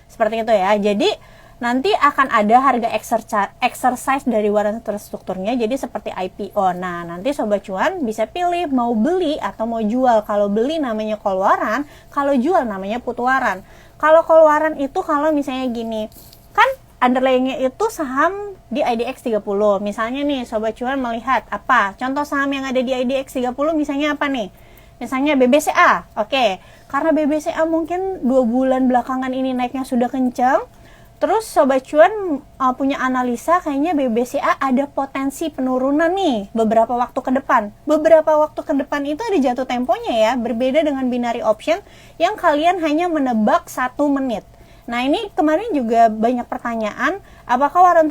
Seperti itu ya. Jadi nanti akan ada harga exercise dari waran terstrukturnya, jadi seperti IPO. Nah, nanti Sobat Cuan bisa pilih mau beli atau mau jual. Kalau beli namanya call waran, kalau jual namanya put waran. Kalau call waran itu kalau misalnya gini, kan underlying-nya itu saham di IDX 30. Misalnya nih Sobat Cuan melihat apa? Contoh saham yang ada di IDX 30 misalnya apa nih? Misalnya BBCA. Oke. Karena BBCA mungkin 2 bulan belakangan ini naiknya sudah kencang. Terus Sobat Cuan punya analisa kayaknya BBCA ada potensi penurunan nih beberapa waktu ke depan. Beberapa waktu ke depan itu ada jatuh temponya ya, berbeda dengan binary option yang kalian hanya menebak 1 menit. Nah, ini kemarin juga banyak pertanyaan, apakah waran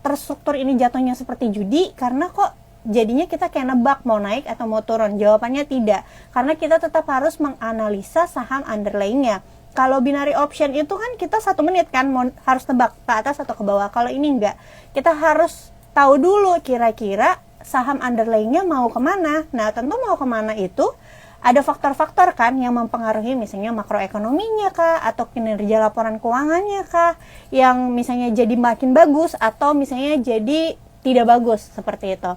terstruktur ini jatuhnya seperti judi? Karena kok jadinya kita kayak nebak mau naik atau mau turun? Jawabannya tidak, karena kita tetap harus menganalisa saham underlying-nya. Kalau binary option itu kan kita 1 menit kan harus tebak ke atas atau ke bawah. Kalau ini enggak, kita harus tahu dulu kira-kira saham underlying-nya mau kemana. Nah, tentu mau kemana itu ada faktor-faktor kan yang mempengaruhi, misalnya makroekonominya kah, atau kinerja laporan keuangannya kah, yang misalnya jadi makin bagus atau misalnya jadi tidak bagus, seperti itu.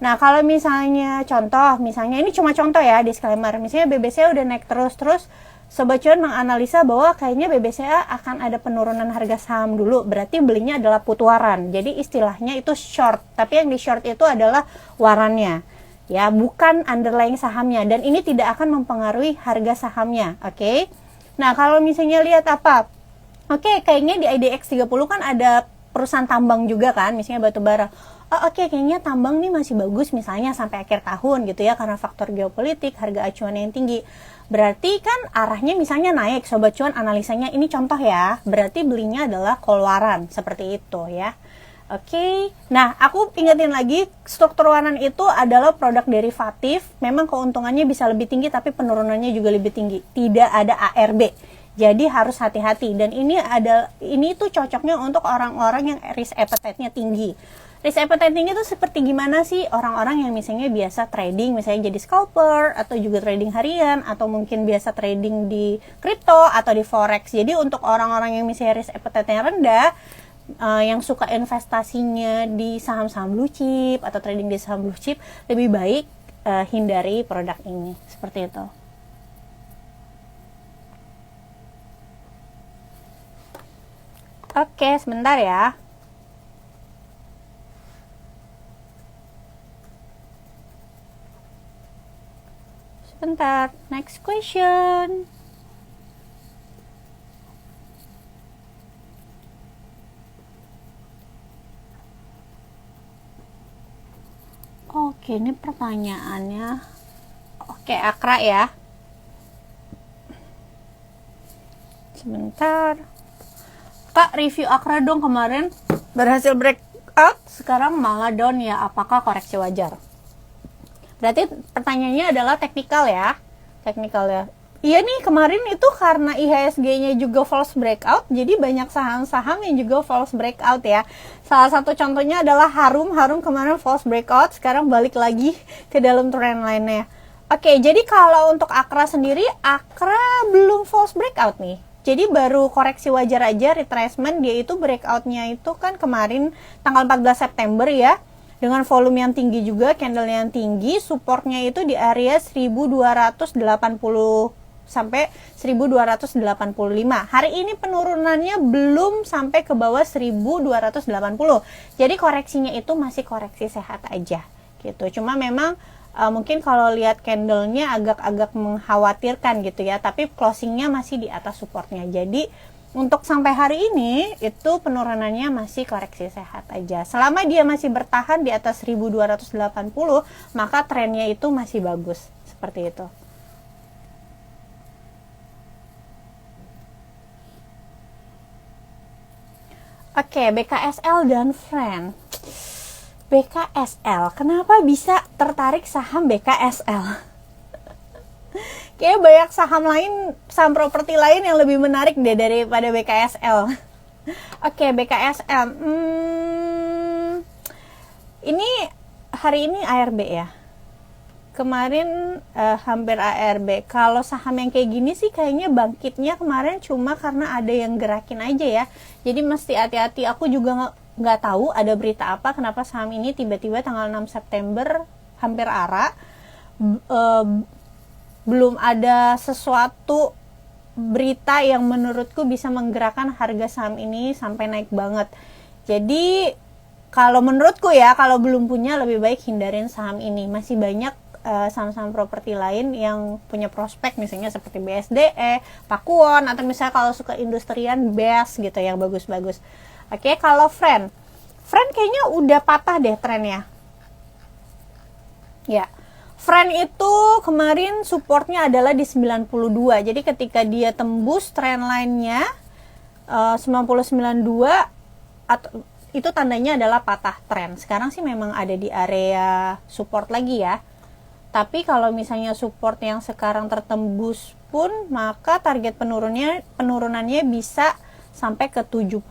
Nah, kalau misalnya contoh, misalnya ini cuma contoh ya, disclaimer, misalnya BBCA udah naik terus, Sobat Cuan menganalisa bahwa kayaknya BBCA akan ada penurunan harga saham dulu, berarti belinya adalah put waran. Jadi istilahnya itu short, tapi yang di short itu adalah warannya. Ya, bukan underlying sahamnya, dan ini tidak akan mempengaruhi harga sahamnya. Oke. Nah, kalau misalnya lihat apa? Oke, kayaknya di IDX 30 kan ada perusahaan tambang juga kan, misalnya batu bara. Oh, oke, kayaknya tambang nih masih bagus misalnya sampai akhir tahun gitu ya, karena faktor geopolitik, harga acuan yang tinggi. Berarti kan arahnya misalnya naik, Sobat Cuan analisanya ini contoh ya. Berarti belinya adalah call waran, seperti itu ya. Oke, nah aku ingetin lagi, struktur waran itu adalah produk derivatif. Memang keuntungannya bisa lebih tinggi, tapi penurunannya juga lebih tinggi. Tidak ada ARB, jadi harus hati-hati. Dan ini tuh cocoknya untuk orang-orang yang risk appetite-nya tinggi. Risk appetite tinggi itu seperti gimana sih? Orang-orang yang misalnya biasa trading, misalnya jadi scalper, atau juga trading harian, atau mungkin biasa trading di kripto atau di forex. Jadi untuk orang-orang yang misalnya risk appetite-nya rendah, yang suka investasinya di saham-saham blue chip atau trading di saham blue chip, lebih baik hindari produk ini, seperti itu. Oke, sebentar ya. Sebentar, next question. Oke, ini pertanyaannya. Oke, Akra ya. Sebentar. Kak, review Akra dong, kemarin berhasil breakout, sekarang malah down ya. Apakah koreksi wajar? Berarti pertanyaannya adalah teknikal ya. Teknikal ya. Iya nih, kemarin itu karena IHSG-nya juga false breakout, jadi banyak saham-saham yang juga false breakout ya. Salah satu contohnya adalah Harum kemarin false breakout, sekarang balik lagi ke dalam trend line-nya. Oke, jadi kalau untuk Akra sendiri, Akra belum false breakout nih. Jadi baru koreksi wajar aja, retracement, dia itu breakout-nya itu kan kemarin tanggal 14 September ya. Dengan volume yang tinggi juga, candle yang tinggi, supportnya itu di area 1280 sampai 1285. Hari ini penurunannya belum sampai ke bawah 1280. Jadi koreksinya itu masih koreksi sehat aja gitu. Cuma memang mungkin kalau lihat candlenya agak-agak mengkhawatirkan gitu ya, tapi closingnya masih di atas supportnya. Jadi untuk sampai hari ini itu penurunannya masih koreksi sehat aja. Selama dia masih bertahan di atas 1280, maka trennya itu masih bagus. Seperti itu. Oke, BKSL dan Friend. BKSL, kenapa bisa tertarik saham BKSL? Kayaknya banyak saham lain, saham properti lain yang lebih menarik deh daripada BKSL. Oke, BKSL. Ini hari ini ARB ya. kemarin hampir ARB. Kalau saham yang kayak gini sih kayaknya bangkitnya kemarin cuma karena ada yang gerakin aja ya. Jadi mesti hati-hati. Aku juga nggak tahu ada berita apa kenapa saham ini tiba-tiba tanggal 6 September hampir ARA. Belum ada sesuatu berita yang menurutku bisa menggerakkan harga saham ini sampai naik banget. Jadi kalau menurutku ya, kalau belum punya lebih baik hindarin saham ini. Masih banyak saham-saham properti lain yang punya prospek, misalnya seperti BSDE, Pakuwon, atau misalnya kalau suka industrian, BES gitu yang bagus-bagus. Oke, kalau Friend kayaknya udah patah deh trennya. Ya, Friend itu kemarin supportnya adalah di 92. Jadi ketika dia tembus trendline-nya 90.92 atau itu tandanya adalah patah tren. Sekarang sih memang ada di area support lagi ya. Tapi kalau misalnya support yang sekarang tertembus pun, maka target penurunannya bisa sampai ke 76.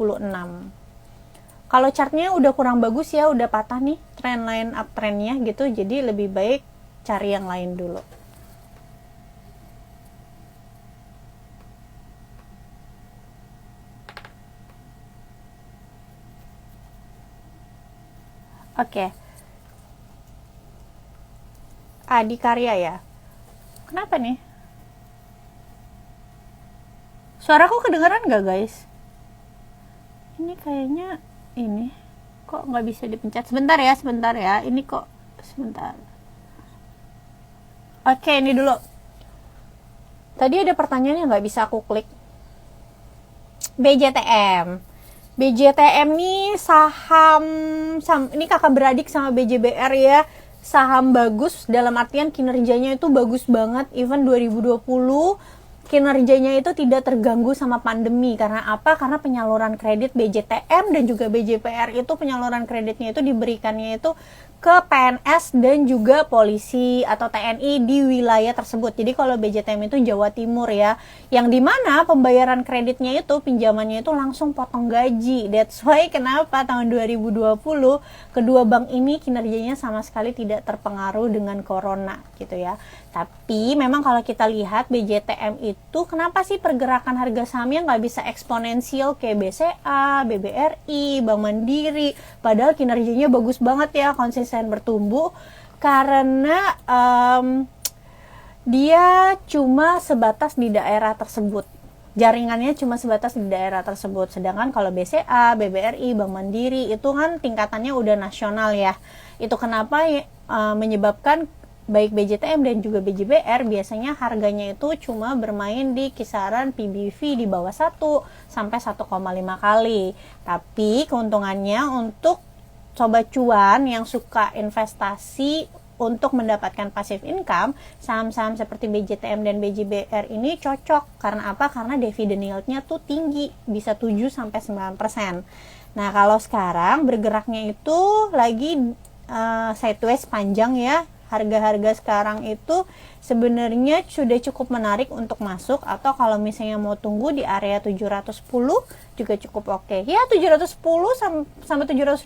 Kalau chartnya udah kurang bagus ya, udah patah nih trendline uptrendnya gitu, jadi lebih baik cari yang lain dulu. Oke. Adikarya ya. Kenapa nih? Suaraku kedengeran gak guys? Ini kayaknya ini kok nggak bisa dipencet. Sebentar ya. Ini kok sebentar. Oke, ini dulu. Tadi ada pertanyaan yang nggak bisa aku klik. BJTM nih saham ini kakak beradik sama BJBR ya. Saham bagus dalam artian kinerjanya itu bagus banget, even 2020 kinerjanya itu tidak terganggu sama pandemi. Karena apa? Karena penyaluran kredit BJTM dan juga BJPR itu penyaluran kreditnya itu diberikannya itu ke PNS dan juga polisi atau TNI di wilayah tersebut. Jadi kalau BJTM itu Jawa Timur ya, yang dimana pembayaran kreditnya itu, pinjamannya itu langsung potong gaji. That's why kenapa tahun 2020 kedua bank ini kinerjanya sama sekali tidak terpengaruh dengan corona gitu ya. Tapi memang kalau kita lihat BJTM itu kenapa sih pergerakan harga sahamnya nggak bisa eksponensial kayak BCA, BBRI, Bank Mandiri, padahal kinerjanya bagus banget ya, konsisten bertumbuh, karena dia cuma sebatas di daerah tersebut. Jaringannya cuma sebatas di daerah tersebut. Sedangkan kalau BCA, BBRI, Bank Mandiri itu kan tingkatannya udah nasional ya. Itu kenapa menyebabkan baik BJTM dan juga BJBR biasanya harganya itu cuma bermain di kisaran PBV di bawah 1 sampai 1,5 kali. Tapi keuntungannya untuk sobat cuan yang suka investasi untuk mendapatkan passive income, saham-saham seperti BJTM dan BJBR ini cocok. Karena apa? Karena dividend yield-nya tuh tinggi, bisa 7 sampai 9%. Nah, kalau sekarang bergeraknya itu lagi sideways panjang ya. Harga-harga sekarang itu sebenarnya sudah cukup menarik untuk masuk, atau kalau misalnya mau tunggu di area 710 juga cukup oke. Ya 710 sama 720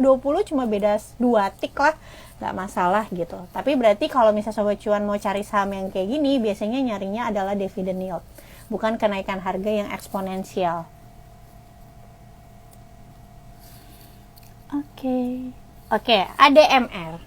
cuma beda 2 tik lah, nggak masalah gitu. Tapi berarti kalau misalnya sobat cuan mau cari saham yang kayak gini, biasanya nyarinya adalah dividend yield, bukan kenaikan harga yang eksponensial. Oke, ADMR.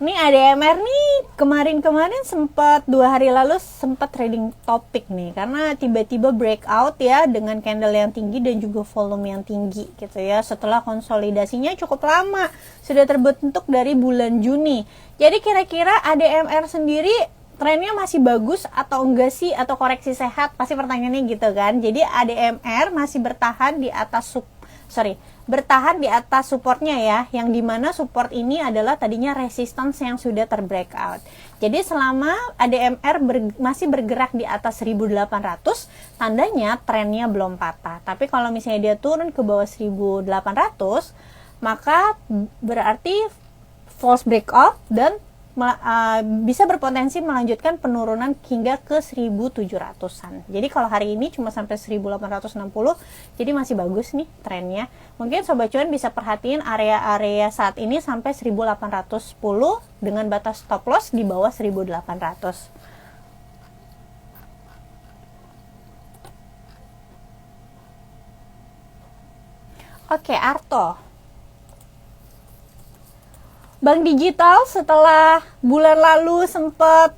Ini ADMR nih kemarin sempat 2 hari lalu sempat trading topik nih, karena tiba-tiba breakout ya dengan candle yang tinggi dan juga volume yang tinggi gitu ya, setelah konsolidasinya cukup lama, sudah terbentuk dari bulan Juni. Jadi kira-kira ADMR sendiri trennya masih bagus atau enggak sih, atau koreksi sehat? Pasti pertanyaannya gitu kan. Jadi ADMR masih bertahan di atas supportnya ya, yang dimana support ini adalah tadinya resistance yang sudah terbreakout. Jadi selama ADMR masih bergerak di atas 1800, tandanya trennya belum patah. Tapi kalau misalnya dia turun ke bawah 1800, maka berarti false breakout dan bisa berpotensi melanjutkan penurunan hingga ke 1700-an. Jadi kalau hari ini cuma sampai 1860, jadi masih bagus nih trennya. Mungkin Sobat Cuan bisa perhatiin area-area saat ini sampai 1810 dengan batas stop loss di bawah 1800. Oke, Arto. Bank digital setelah bulan lalu sempat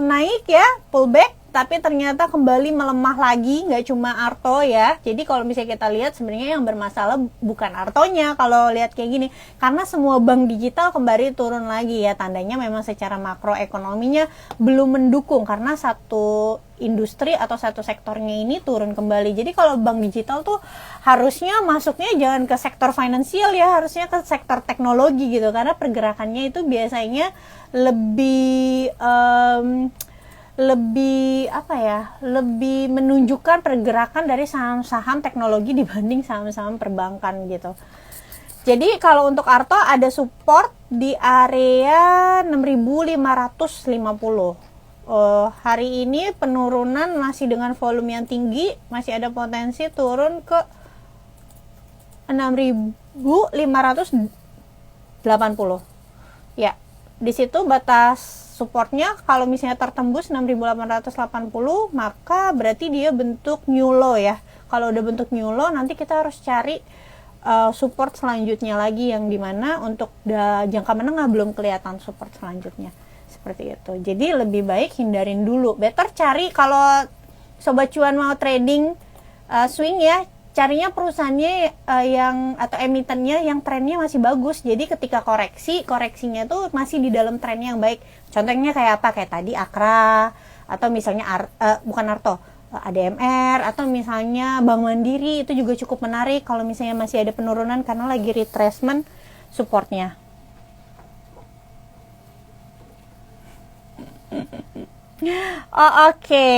naik ya, pullback, tapi ternyata kembali melemah lagi, nggak cuma Arto ya. Jadi kalau misalnya kita lihat sebenarnya yang bermasalah bukan Artonya kalau lihat kayak gini, karena semua bank digital kembali turun lagi ya, tandanya memang secara makroekonominya belum mendukung karena satu industri atau satu sektornya ini turun kembali. Jadi kalau bank digital tuh harusnya masuknya jangan ke sektor finansial ya, harusnya ke sektor teknologi gitu, karena pergerakannya itu biasanya lebih lebih menunjukkan pergerakan dari saham-saham teknologi dibanding saham-saham perbankan gitu. Jadi kalau untuk Arto ada support di area 6.550. Hari ini penurunan masih dengan volume yang tinggi, masih ada potensi turun ke 6.580. Ya, di situ batas supportnya kalau misalnya tertembus 6.880, maka berarti dia bentuk new low ya. Kalau udah bentuk new low, nanti kita harus cari support selanjutnya lagi, yang dimana untuk jangka menengah belum kelihatan support selanjutnya. Seperti itu. Jadi lebih baik hindarin dulu. Better cari, kalau Sobat Cuan mau trading swing ya, carinya perusahaannya atau emitennya yang trennya masih bagus. Jadi ketika koreksinya tuh masih di dalam tren yang baik. Contohnya kayak apa? Kayak tadi Akra, atau misalnya bukan Arto, ADMR, atau misalnya Bank Mandiri, itu juga cukup menarik kalau misalnya masih ada penurunan karena lagi retracement supportnya. Oh, oke.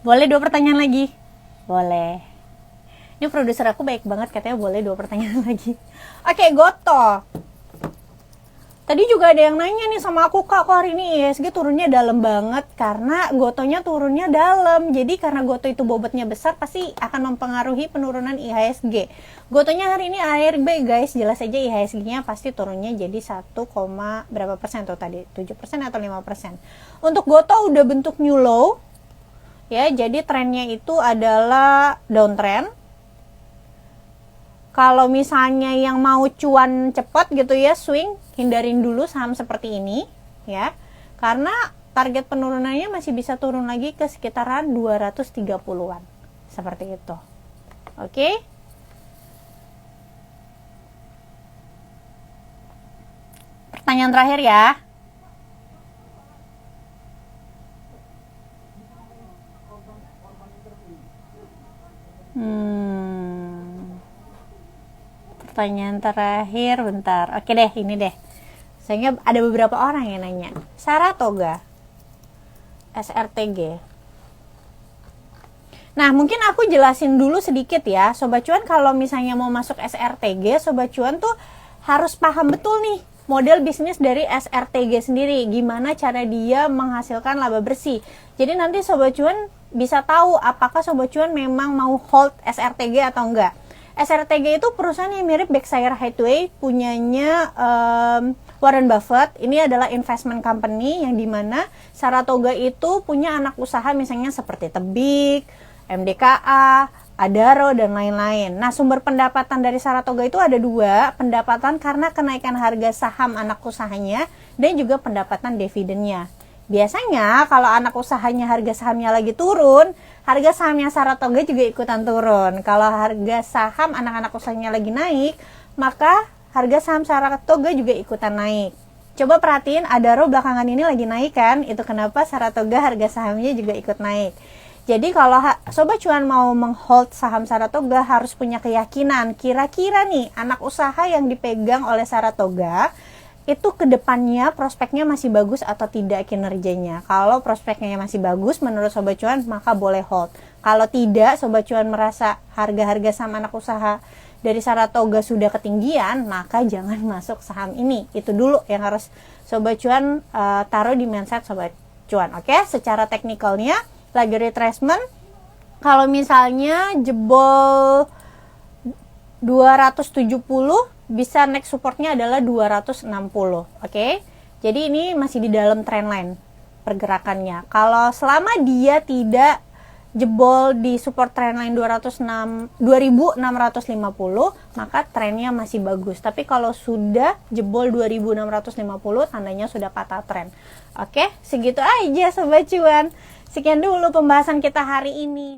Boleh 2 pertanyaan lagi? Boleh. Ini produser aku baik banget, katanya boleh 2 pertanyaan lagi. Oke, Goto. Tadi juga ada yang nanya nih sama aku, Kak, kok hari ini IHSG turunnya dalam banget? Karena Gotonya turunnya dalam. Jadi karena Goto itu bobotnya besar, pasti akan mempengaruhi penurunan IHSG. Gotonya hari ini ARB guys, jelas aja IHSG-nya pasti turunnya jadi 1, berapa persen tuh tadi? 7% atau 5%. Untuk Goto udah bentuk new low. Ya, jadi trennya itu adalah downtrend. Kalau misalnya yang mau cuan cepat gitu ya, swing, hindarin dulu saham seperti ini ya. Karena target penurunannya masih bisa turun lagi ke sekitaran 230-an. Seperti itu. Oke? Pertanyaan terakhir ya. Pertanyaan terakhir, bentar. Oke deh, ini deh. Sehingga ada beberapa orang yang nanya. Saratoga, SRTG. Nah, mungkin aku jelasin dulu sedikit ya. Sobat Cuan kalau misalnya mau masuk SRTG, Sobat Cuan tuh harus paham betul nih model bisnis dari SRTG sendiri. Gimana cara dia menghasilkan laba bersih. Jadi nanti Sobat Cuan bisa tahu apakah Sobat Cuan memang mau hold SRTG atau enggak. SRTG itu perusahaan yang mirip Berkshire Hathaway, punyanya Warren Buffett. Ini adalah investment company yang dimana Saratoga itu punya anak usaha misalnya seperti Tebik, MDKA, Adaro, dan lain-lain. Nah, sumber pendapatan dari Saratoga itu ada 2, pendapatan karena kenaikan harga saham anak usahanya dan juga pendapatan dividennya. Biasanya kalau anak usahanya harga sahamnya lagi turun, harga sahamnya Saratoga juga ikutan turun. Kalau harga saham anak-anak usahanya lagi naik, maka harga saham Saratoga juga ikutan naik. Coba perhatiin, Adaro belakangan ini lagi naik kan? Itu kenapa Saratoga harga sahamnya juga ikut naik. Jadi kalau Sobat Cuan mau menghold saham Saratoga harus punya keyakinan kira-kira nih anak usaha yang dipegang oleh Saratoga itu kedepannya prospeknya masih bagus atau tidak kinerjanya. Kalau prospeknya masih bagus menurut Sobat Cuan, maka boleh hold. Kalau tidak, Sobat Cuan merasa harga-harga saham anak usaha dari Saratoga sudah ketinggian, maka jangan masuk saham ini. Itu dulu yang harus Sobat Cuan taruh di mindset Sobat Cuan. Oke, secara teknikalnya lagi retracement, kalau misalnya jebol 270, bisa next supportnya adalah 260. Oke, jadi ini masih di dalam trendline pergerakannya. Kalau selama dia tidak jebol di support trendline 2650, maka trennya masih bagus. Tapi kalau sudah jebol 2650, tandanya sudah patah tren. Oke, segitu aja Sobat Cuan. Sekian dulu pembahasan kita hari ini.